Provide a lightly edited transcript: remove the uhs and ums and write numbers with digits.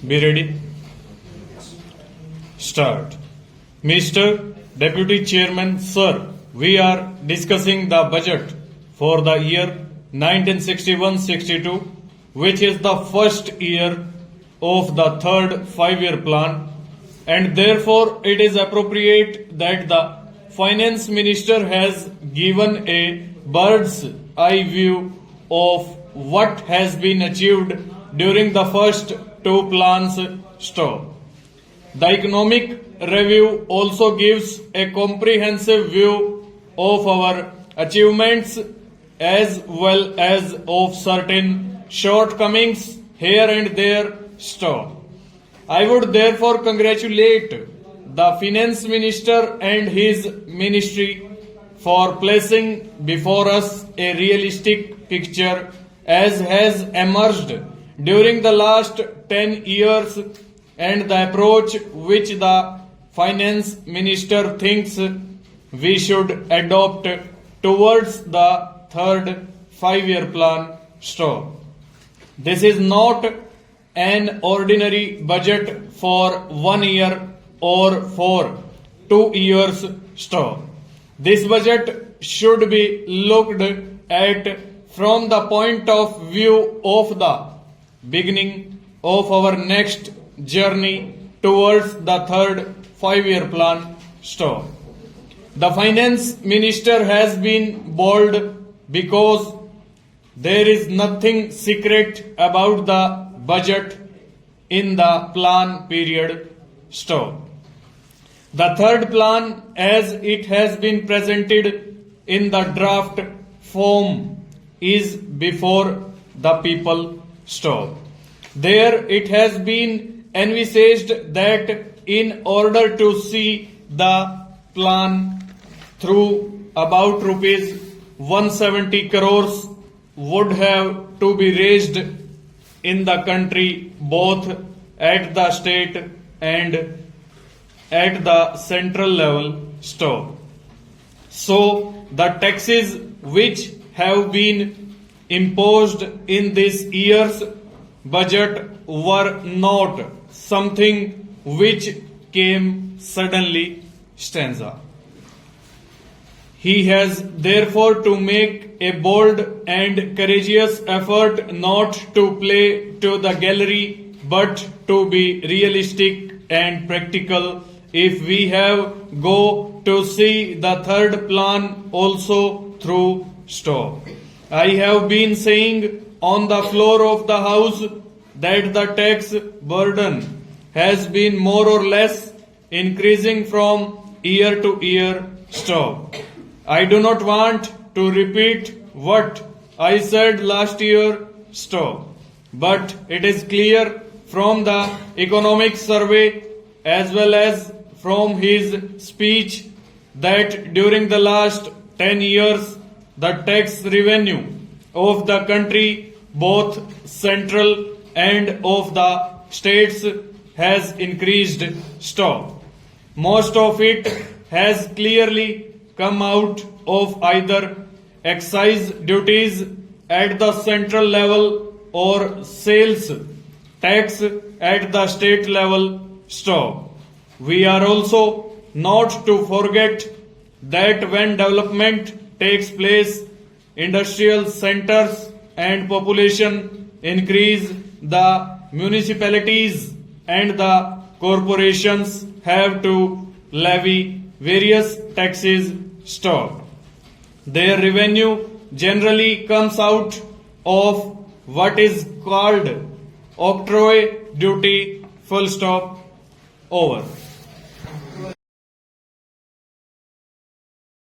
Be ready. Start. Mr. Deputy Chairman, sir, we are discussing the budget for the year 1961-62, which is the first year of the third five-year plan, and therefore it is appropriate that the Finance Minister has given a bird's eye view of what has been achieved during the first two plans stop. The economic review also gives a comprehensive view of our achievements as well as of certain shortcomings here and there stop. I would therefore congratulate the Finance Minister and his ministry for placing before us a realistic picture as has emerged during the last 10 years and the approach which the Finance Minister thinks we should adopt towards the third five-year plan stop. This is not an ordinary budget for 1 year or for 2 years stop. This budget should be looked at from the point of view of the beginning of our next journey towards the third five-year plan stop. The Finance Minister has been bold because there is nothing secret about the budget in the plan period stop. The third plan, as it has been presented in the draft form, is before the people stop. There it has been envisaged that in order to see the plan through, about rupees 170 crores would have to be raised in the country both at the state and at the central level stop. So the taxes which have been imposed in this year's budget were not something which came suddenly stanza. He has therefore to make a bold and courageous effort not to play to the gallery but to be realistic and practical if we have go to see the third plan also through stop. I have been saying on the floor of the House that the tax burden has been more or less increasing from year to year stop. I do not want to repeat what I said last year stop, but it is clear from the economic survey as well as from his speech that during the last 10 years the tax revenue of the country, both central and of the states, has increased stop. Most of it has clearly come out of either excise duties at the central level or sales tax at the state level stop. We are also not to forget that when development takes place, industrial centers and population increase, the municipalities and the corporations have to levy various taxes stop. Their revenue generally comes out of what is called octroi duty full stop over.